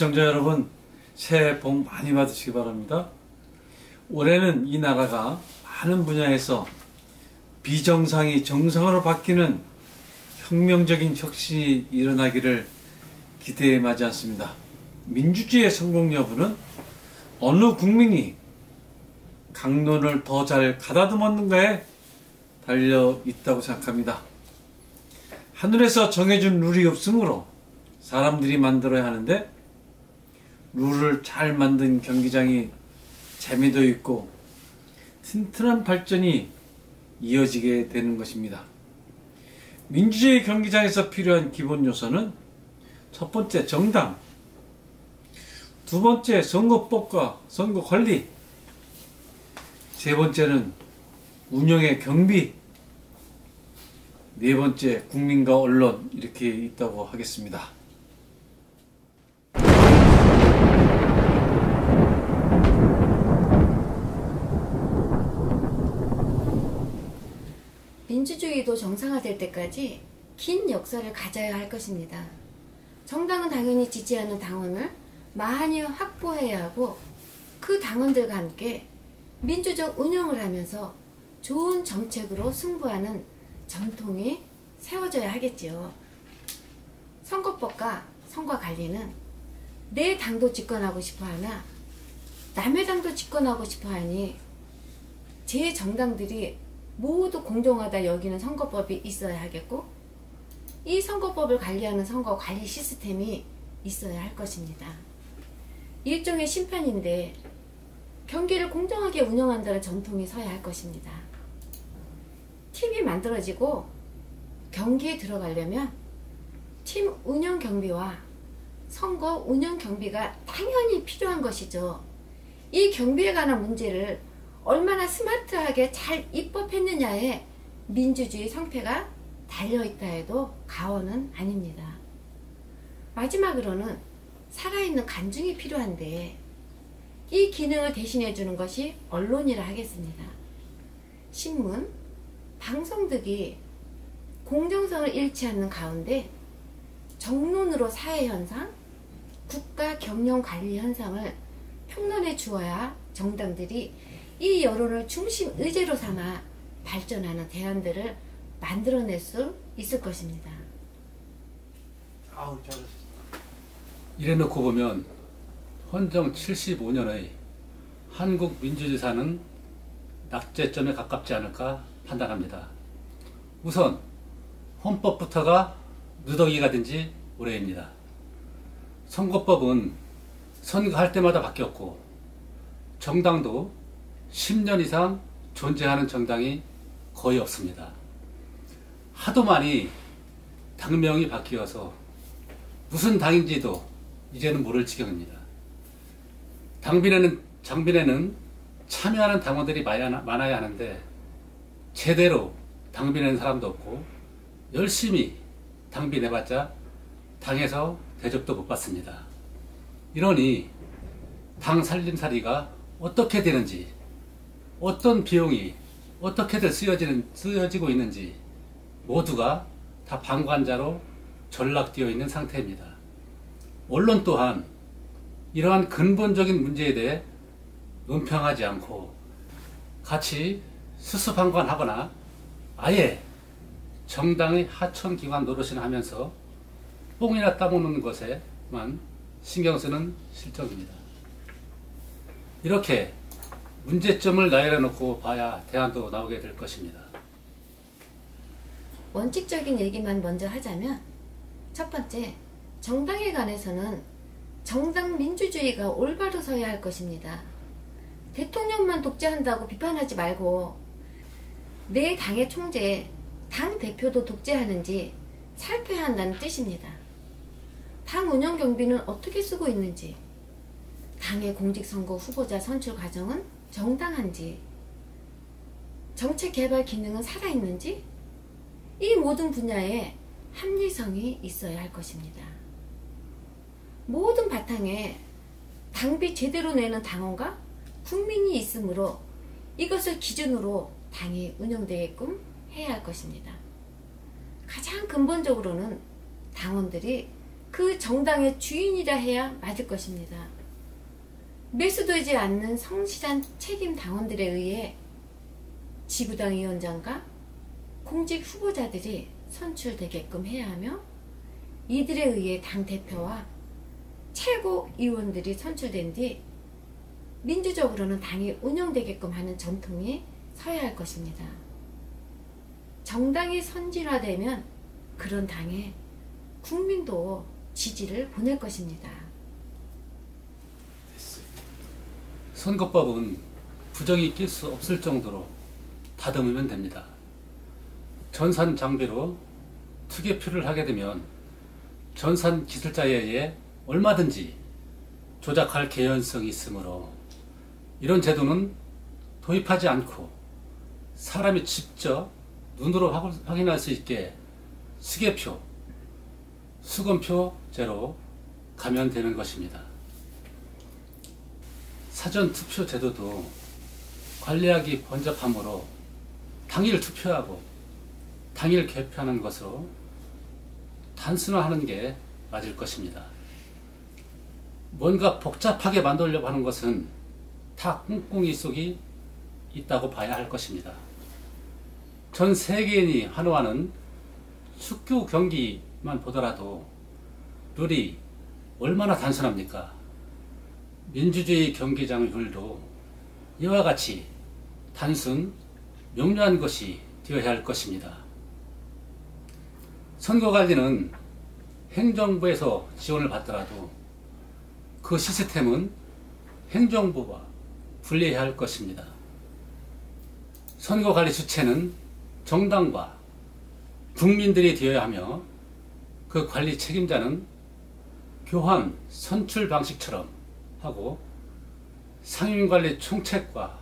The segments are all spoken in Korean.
시청자 여러분, 새해 복 많이 받으시기 바랍니다. 올해는 이 나라가 많은 분야에서 비정상이 정상으로 바뀌는 혁명적인 혁신이 일어나기를 기대에 맞지 않습니다. 민주주의의 성공 여부는 어느 국민이 강론을 더 잘 가다듬었는가에 달려 있다고 생각합니다. 하늘에서 정해준 룰이 없으므로 사람들이 만들어야 하는데, 룰을 잘 만든 경기장이 재미도 있고 튼튼한 발전이 이어지게 되는 것입니다. 민주주의 경기장에서 필요한 기본 요소는 첫 번째 정당, 두 번째 선거법과 선거 관리, 세 번째는 운영의 경비, 네 번째 국민과 언론, 이렇게 있다고 하겠습니다. 민주주의도 정상화될 때까지 긴 역사를 가져야 할 것입니다. 정당은 당연히 지지하는 당원을 많이 확보해야 하고, 그 당원들과 함께 민주적 운영을 하면서 좋은 정책으로 승부하는 전통이 세워져야 하겠지요. 선거법과 선거관리는 내 당도 집권하고 싶어하나 남의 당도 집권하고 싶어하니 제 정당들이 모두 공정하다 여기는 선거법이 있어야 하겠고, 이 선거법을 관리하는 선거관리 시스템이 있어야 할 것입니다. 일종의 심판인데 경기를 공정하게 운영한다는 전통이 서야 할 것입니다. 팀이 만들어지고 경기에 들어가려면 팀 운영 경비와 선거 운영 경비가 당연히 필요한 것이죠. 이 경비에 관한 문제를 얼마나 스마트하게 잘 입법했느냐에 민주주의 성패가 달려있다 해도 과언은 아닙니다. 마지막으로는 살아있는 간증이 필요한데, 이 기능을 대신해주는 것이 언론이라 하겠습니다. 신문, 방송 등이 공정성을 잃지 않는 가운데 정론으로 사회현상, 국가 경영관리 현상을 평론해 주어야 정당들이 이 여론을 중심 의제로 삼아 발전하는 대안들을 만들어낼 수 있을 것입니다. 아우, 잘했어. 이래놓고 보면 헌정 75년의 한국 민주지사는 낙제점에 가깝지 않을까 판단합니다. 우선 헌법부터가 누더기가 된 지 오래입니다. 선거법은 선거할 때마다 바뀌었고, 정당도 10년 이상 존재하는 정당이 거의 없습니다. 하도 많이 당명이 바뀌어서 무슨 당인지도 이제는 모를 지경입니다. 장빈에는 참여하는 당원들이 많아야 하는데 제대로 당비내는 사람도 없고, 열심히 당비내봤자 당에서 대접도 못 받습니다. 이러니 당 살림살이가 어떻게 되는지, 어떤 비용이 어떻게들 쓰여지고 있는지 모두가 다 방관자로 전락되어 있는 상태입니다. 언론 또한 이러한 근본적인 문제에 대해 논평하지 않고 같이 수수방관하거나 아예 정당의 하천기관 노릇이나 하면서 뽕이나 따먹는 것에만 신경 쓰는 실정입니다. 이렇게 문제점을 나열해 놓고 봐야 대안도 나오게 될 것입니다. 원칙적인 얘기만 먼저 하자면, 첫 번째, 정당에 관해서는 정당 민주주의가 올바로 서야 할 것입니다. 대통령만 독재한다고 비판하지 말고 내 당의 총재, 당 대표도 독재하는지 살펴야 한다는 뜻입니다. 당 운영 경비는 어떻게 쓰고 있는지, 당의 공직선거 후보자 선출 과정은 정당한지, 정책 개발 기능은 살아있는지, 이 모든 분야에 합리성이 있어야 할 것입니다. 모든 바탕에 당비 제대로 내는 당원과 국민이 있으므로 이것을 기준으로 당이 운영되게끔 해야 할 것입니다. 가장 근본적으로는 당원들이 그 정당의 주인이라 해야 맞을 것입니다. 매수되지 않는 성실한 책임 당원들에 의해 지구당 위원장과 공직 후보자들이 선출되게끔 해야 하며, 이들에 의해 당대표와 최고위원들이 선출된 뒤 민주적으로는 당이 운영되게끔 하는 전통이 서야 할 것입니다. 정당이 선진화되면 그런 당에 국민도 지지를 보낼 것입니다. 선거법은 부정이 낄 수 없을 정도로 다듬으면 됩니다. 전산 장비로 투개표를 하게 되면 전산 기술자에 의해 얼마든지 조작할 개연성이 있으므로 이런 제도는 도입하지 않고 사람이 직접 눈으로 확인할 수 있게 수개표, 수검표제로 가면 되는 것입니다. 사전투표 제도도 관리하기 번잡하므로 당일 투표하고 당일 개표하는 것으로 단순화하는 게 맞을 것입니다. 뭔가 복잡하게 만들려고 하는 것은 다 꿍꿍이 속이 있다고 봐야 할 것입니다. 전 세계인이 환호하는 축구 경기만 보더라도 룰이 얼마나 단순합니까? 민주주의 경기장 룰도 이와 같이 단순, 명료한 것이 되어야 할 것입니다. 선거관리는 행정부에서 지원을 받더라도 그 시스템은 행정부와 분리해야 할 것입니다. 선거관리 주체는 정당과 국민들이 되어야 하며, 그 관리 책임자는 교환 선출 방식처럼 하고, 상임관리 총책과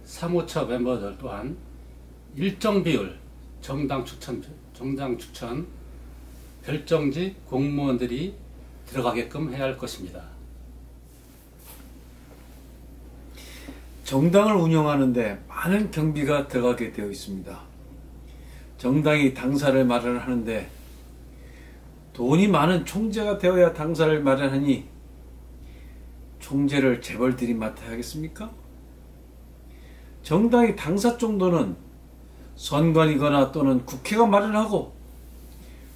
사무처 멤버들 또한 일정 비율 정당 추천 별정직 공무원들이 들어가게끔 해야 할 것입니다. 정당을 운영하는데 많은 경비가 들어가게 되어 있습니다. 정당이 당사를 마련하는데 돈이 많은 총재가 되어야 당사를 마련하니 총재를 재벌들이 맡아야 하겠습니까? 정당이 당사 정도는 선관위거나 또는 국회가 마련하고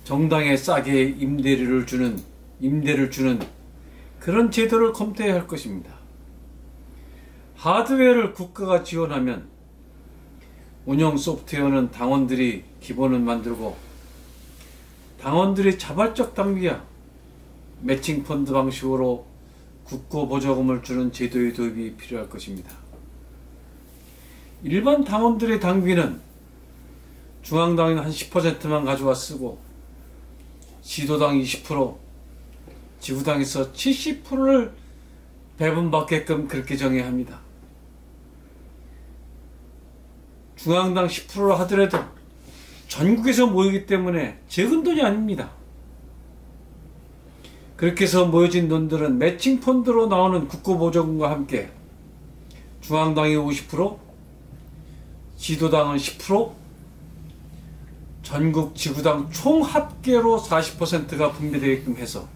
정당에 싸게 임대를 주는 그런 제도를 검토해야 할 것입니다. 하드웨어를 국가가 지원하면 운영 소프트웨어는 당원들이 기본을 만들고, 당원들이 자발적 당비야 매칭 펀드 방식으로 국고 보조금을 주는 제도의 도입이 필요할 것입니다. 일반 당원들의 당비는 중앙당이 한 10%만 가져와 쓰고, 시도당 20%, 지구당에서 70%를 배분받게끔 그렇게 정해야 합니다. 중앙당 10% 하더라도 전국에서 모이기 때문에 적은 돈이 아닙니다. 그렇게 해서 모여진 돈들은 매칭 펀드로 나오는 국고보조금과 함께 중앙당이 50%, 지도당은 10%, 전국 지구당 총 합계로 40%가 분배되게끔 해서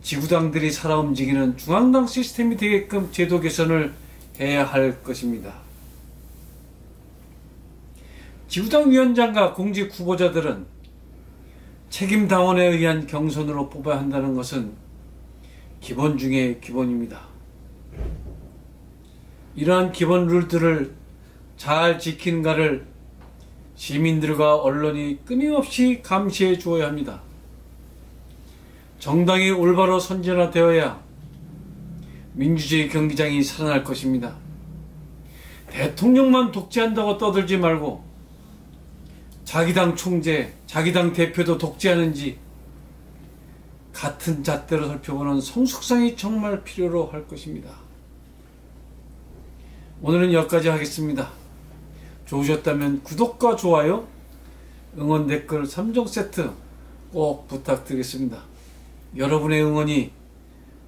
지구당들이 살아 움직이는 중앙당 시스템이 되게끔 제도 개선을 해야 할 것입니다. 지구당 위원장과 공직 후보자들은 책임 당원에 의한 경선으로 뽑아야 한다는 것은 기본 중의 기본입니다. 이러한 기본 룰들을 잘 지키는가를 시민들과 언론이 끊임없이 감시해 주어야 합니다. 정당이 올바로 선진화되어야 민주주의 경기장이 살아날 것입니다. 대통령만 독재한다고 떠들지 말고 자기 당 총재, 자기 당 대표도 독재하는지 같은 잣대로 살펴보는 성숙성이 정말 필요로 할 것입니다. 오늘은 여기까지 하겠습니다. 좋으셨다면 구독과 좋아요, 응원 댓글 3종 세트 꼭 부탁드리겠습니다. 여러분의 응원이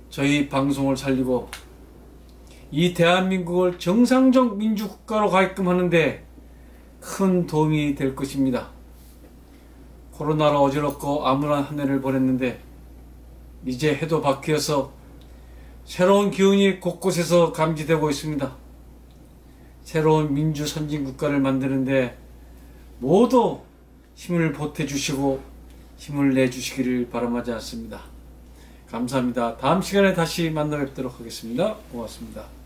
저희 방송을 살리고 이 대한민국을 정상적 민주국가로 가게끔 하는데 큰 도움이 될 것입니다. 코로나로 어지럽고 암울한 한 해를 보냈는데 이제 해도 바뀌어서 새로운 기운이 곳곳에서 감지되고 있습니다. 새로운 민주 선진국가를 만드는데 모두 힘을 보태주시고 힘을 내주시기를 바람하지 않습니다. 감사합니다. 다음 시간에 다시 만나 뵙도록 하겠습니다. 고맙습니다.